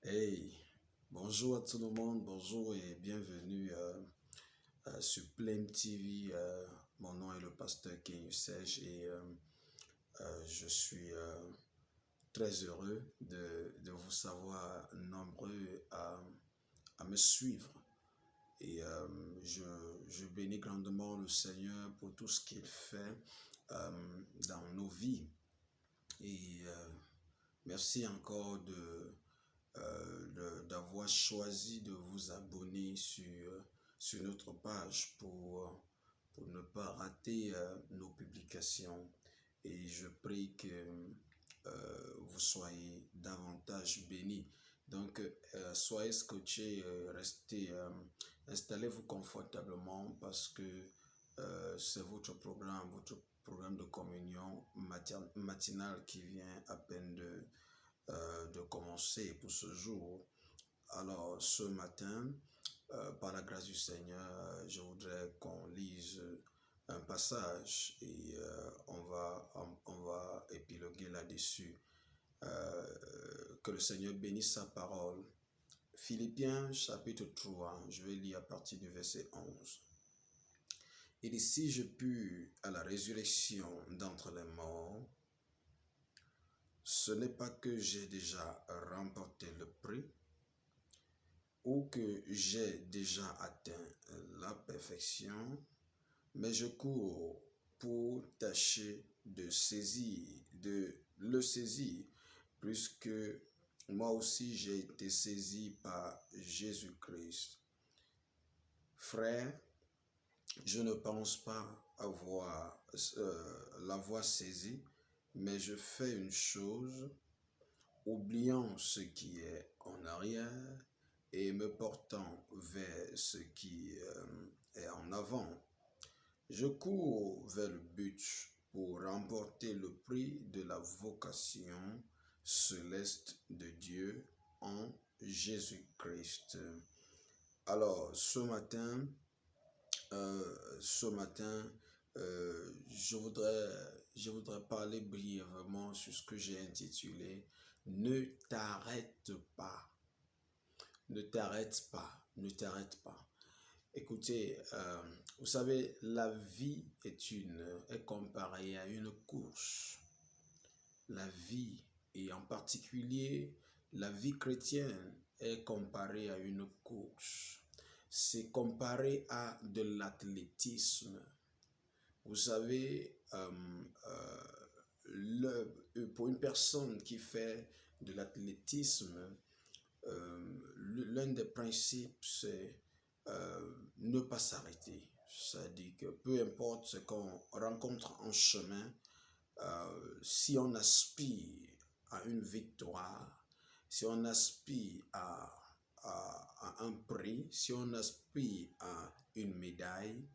Hey, bonjour à tout le monde, bonjour et bienvenue sur Plame TV. Mon nom est le pasteur Ken Usage et je suis très heureux de vous savoir nombreux à me suivre. Et je bénis grandement le Seigneur pour tout ce qu'il fait dans nos vies. Et merci encore d'avoir choisi de vous abonner sur notre page pour ne pas rater nos publications. Et je prie que vous soyez davantage bénis. Donc, soyez scotchés, installez-vous confortablement parce que c'est votre programme de communion matinale qui vient à peine de commencer pour ce jour. Alors, ce matin, par la grâce du Seigneur, je voudrais qu'on lise un passage et on va épiloguer là-dessus. Que le Seigneur bénisse sa parole. Philippiens chapitre 3, je vais lire à partir du verset 11. Il dit, si je pus à la résurrection d'entre les morts, ce n'est pas que j'ai déjà remporté le prix ou que j'ai déjà atteint la perfection, mais je cours pour tâcher de le saisir, puisque moi aussi j'ai été saisi par Jésus-Christ. Frère, je ne pense pas l'avoir saisi, mais je fais une chose, oubliant ce qui est en arrière et me portant vers ce qui est en avant. Je cours vers le but pour remporter le prix de la vocation céleste de Dieu en Jésus-Christ. Alors, ce matin, je voudrais parler brièvement sur ce que j'ai intitulé « Ne t'arrête pas ». Ne t'arrête pas, ne t'arrête pas. Écoutez, vous savez, la vie est comparée à une course. La vie, et en particulier la vie chrétienne, est comparée à une course. C'est comparé à de l'athlétisme. Vous savez, pour une personne qui fait de l'athlétisme, l'un des principes, c'est ne pas s'arrêter. C'est-à-dire que peu importe ce qu'on rencontre en chemin, si on aspire à une victoire, si on aspire à un prix, si on aspire à une médaille,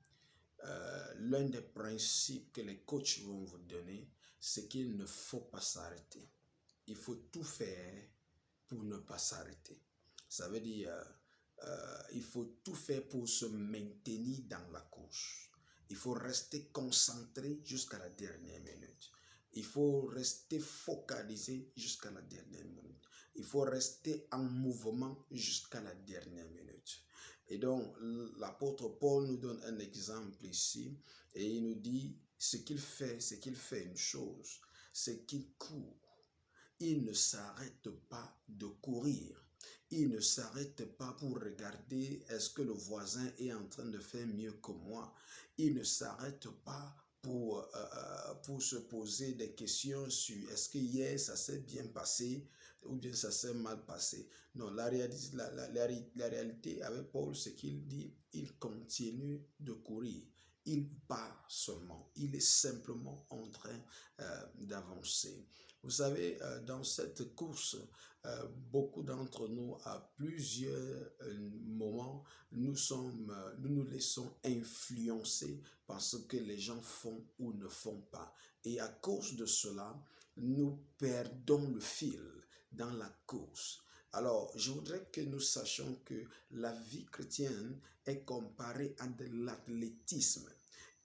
l'un des principes que les coachs vont vous donner, c'est qu'il ne faut pas s'arrêter. Il faut tout faire pour ne pas s'arrêter. Ça veut dire, il faut tout faire pour se maintenir dans la course. Il faut rester concentré jusqu'à la dernière minute. Il faut rester focalisé jusqu'à la dernière minute. Il faut rester en mouvement jusqu'à la dernière minute. Et donc, l'apôtre Paul nous donne un exemple ici et il nous dit, ce qu'il fait une chose, c'est qu'il court. Il ne s'arrête pas de courir. Il ne s'arrête pas pour regarder est-ce que le voisin est en train de faire mieux que moi. Il ne s'arrête pas pour se poser des questions sur est-ce que hier ça s'est bien passé ou bien ça s'est mal passé. Non, la réalité avec Paul, c'est qu'il dit, il continue de courir. Il part seulement. Il est simplement en train d'avancer. Vous savez, dans cette course, beaucoup d'entre nous, à plusieurs moments, nous nous laissons influencer par ce que les gens font ou ne font pas. Et à cause de cela, nous perdons le fil dans la course. Alors, je voudrais que nous sachions que la vie chrétienne est comparée à de l'athlétisme.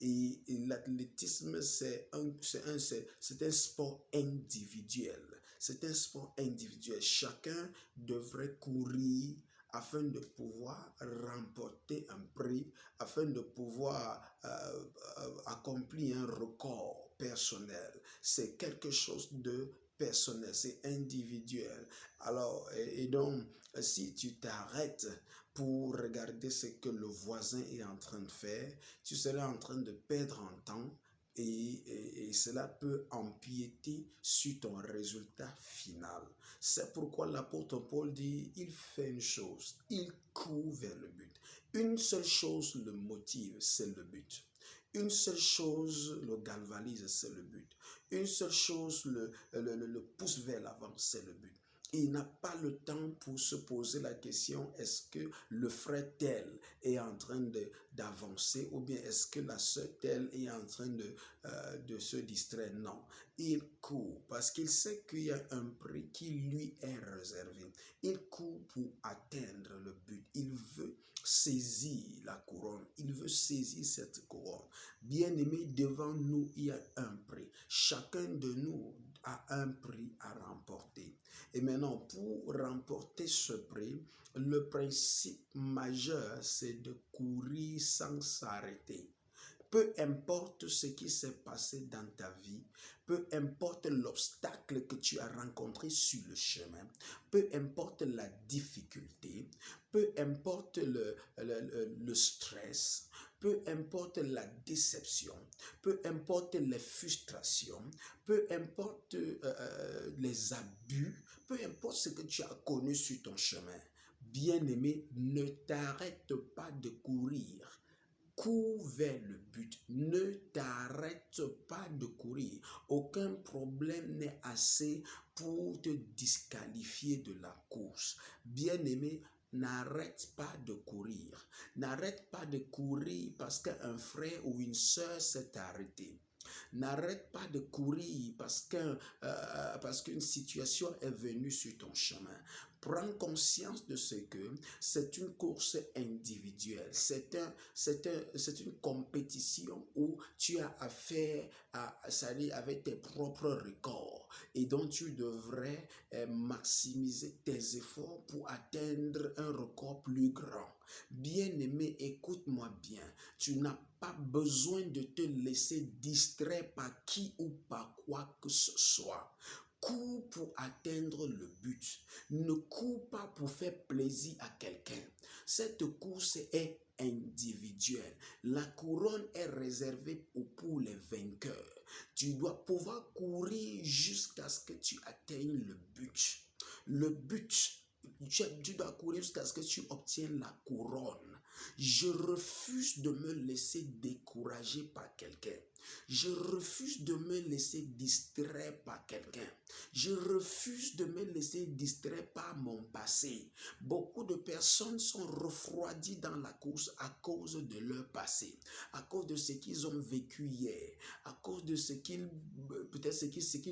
Et l'athlétisme, c'est un sport individuel. c'est un sport individuel. Chacun devrait courir afin de pouvoir remporter un prix, afin de pouvoir accomplir un record personnel. C'est quelque chose de personnel, c'est individuel. Alors, et donc, si tu t'arrêtes pour regarder ce que le voisin est en train de faire, tu seras en train de perdre en temps et cela peut empiéter sur ton résultat final. C'est pourquoi l'apôtre Paul dit, il fait une chose, il court vers le but. Une seule chose le motive, c'est le but. Une seule chose le galvanise, c'est le but. Une seule chose le pousse vers l'avant, c'est le but. Il n'a pas le temps pour se poser la question, est-ce que le frère tel est en train d'avancer ou bien est-ce que la sœur telle est en train de se distraire? Non, il court parce qu'il sait qu'il y a un prix qui lui est réservé. Il court pour atteindre le but. Il veut saisir la couronne. Il veut saisir cette couronne. Bien-aimé, devant nous, il y a un prix. Chacun de nous a un prix à remporter. Et maintenant, pour remporter ce prix, le principe majeur, c'est de courir sans s'arrêter. Peu importe ce qui s'est passé dans ta vie, peu importe l'obstacle que tu as rencontré sur le chemin, peu importe la difficulté, peu importe le stress, peu importe la déception, peu importe les frustrations, peu importe les abus, peu importe ce que tu as connu sur ton chemin, bien-aimé, ne t'arrête pas de courir. Cours vers le but. Ne t'arrête pas de courir. Aucun problème n'est assez pour te disqualifier de la course. Bien-aimé, n'arrête pas de courir. N'arrête pas de courir parce qu'un frère ou une sœur s'est arrêté. N'arrête pas de courir parce qu'une situation est venue sur ton chemin. Prends conscience de ce que c'est une course individuelle. C'est une compétition où tu as affaire avec tes propres records et dont tu devrais maximiser tes efforts pour atteindre un record plus grand. Bien-aimé, écoute-moi bien. Tu n'as pas besoin de te laisser distraire par qui ou par quoi que ce soit. Cours pour atteindre le but. Ne cours pas pour faire plaisir à quelqu'un. Cette course est individuelle. La couronne est réservée pour les vainqueurs. Tu dois pouvoir courir jusqu'à ce que tu atteignes le but. Le but, tu dois courir jusqu'à ce que tu obtiennes la couronne. Je refuse de me laisser décourager par quelqu'un. Je refuse de me laisser distraire par quelqu'un. Je refuse de me laisser distraire par mon passé. Beaucoup de personnes sont refroidies dans la course à cause de leur passé, à cause de ce qu'ils ont vécu hier, à cause de ce qu'ils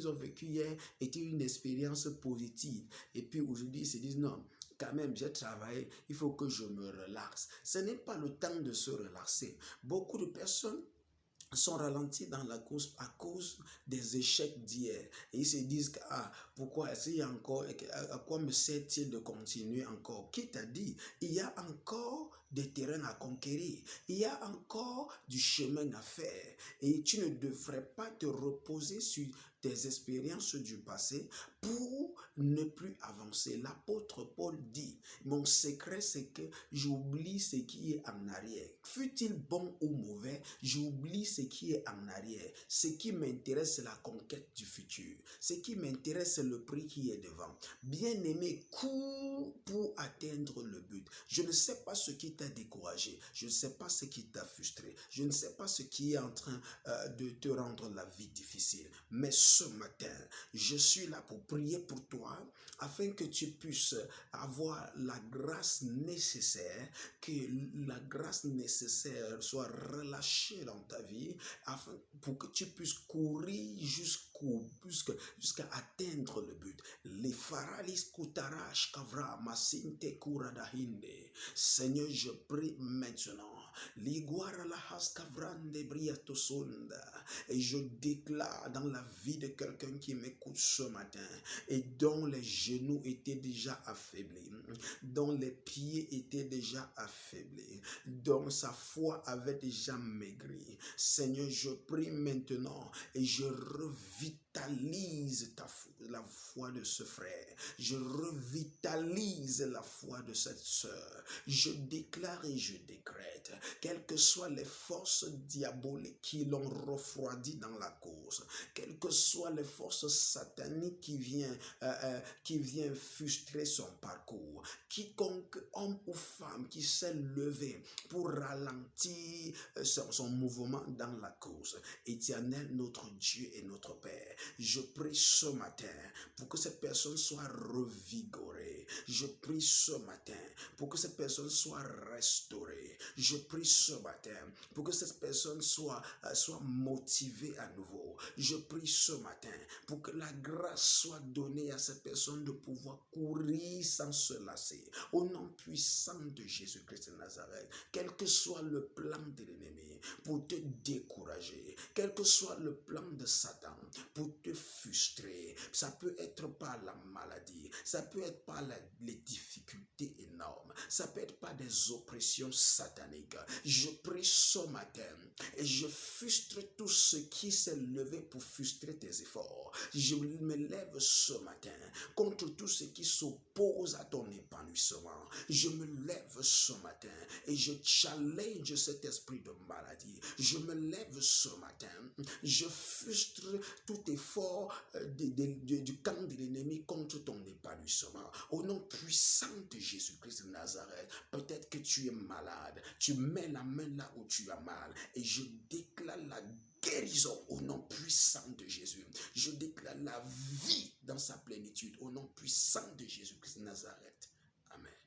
ont vécu hier était une expérience positive. Et puis aujourd'hui, ils se disent non. Quand même, j'ai travaillé, il faut que je me relaxe. Ce n'est pas le temps de se relaxer. Beaucoup de personnes sont ralentis dans la course à cause des échecs d'hier. Et ils se disent, pourquoi est-ce qu'il y a encore, à quoi me sert-il de continuer encore? Qui t'a dit? Il y a encore des terrains à conquérir. Il y a encore du chemin à faire. Et tu ne devrais pas te reposer sur tes expériences du passé pour ne plus avancer. L'apôtre Paul dit, mon secret c'est que j'oublie ce qui est en arrière. Fût-il bon ou mauvais, j'oublie ce qui est en arrière. Ce qui m'intéresse, c'est la conquête du futur. Ce qui m'intéresse, c'est le prix qui est devant. Bien-aimé, cours pour atteindre le but. Je ne sais pas ce qui t'a découragé. Je ne sais pas ce qui t'a frustré. Je ne sais pas ce qui est en train de te rendre la vie difficile. Mais ce matin, je suis là pour prier pour toi afin que tu puisses avoir la grâce nécessaire, que la grâce nécessaire soit relâchée dans ta vie afin pour que tu puisses courir jusqu'à atteindre le but. Les faralis kutarash kavra masinte kuradahinde. Seigneur, je prie maintenant Liguara la haskavrande briato sonda. Et je déclare dans la vie de quelqu'un qui m'écoute ce matin et dont les genoux étaient déjà affaiblis, dont les pieds étaient déjà affaiblis, dont sa foi avait déjà maigri. Seigneur, je prie maintenant et je revitalise la foi de ce frère. Je revitalise la foi de cette sœur. Je déclare et je décrète, quelles que soient les forces diaboliques qui l'ont refroidi dans la course, quelles que soient les forces sataniques qui viennent frustrer son parcours, quiconque homme ou femme qui s'est levé pour ralentir son mouvement dans la course, Éternel, notre Dieu et notre Père, je prie ce matin pour que cette personne soit revigorée. Je prie ce matin pour que cette personne soit restaurée. Je prie ce matin pour que cette personne soit motivée à nouveau. Je prie ce matin pour que la grâce soit donnée à cette personne de pouvoir courir sans se lasser. Au nom puissant de Jésus-Christ de Nazareth, quel que soit le plan de l'ennemi pour te décourager, quel que soit le plan de Satan pour te frustrer, ça peut être par la maladie, ça peut être par les difficultés énormes, ça peut être par des oppressions sataniques. Je prie ce matin et je frustre tout ce qui s'est levé pour frustrer tes efforts. Je me lève ce matin contre tout ce qui s'oppose à ton épanouissement. Je me lève ce matin et je challenge cet esprit de maladie. Je me lève ce matin, je frustre tout effort du camp de l'ennemi contre ton épanouissement. Au nom puissant de Jésus-Christ de Nazareth, peut-être que tu es malade, tu mets la main là où tu as mal et je déclare la guérison au nom puissant de Jésus. Je déclare la vie dans sa plénitude au nom puissant de Jésus-Christ de Nazareth. Amen.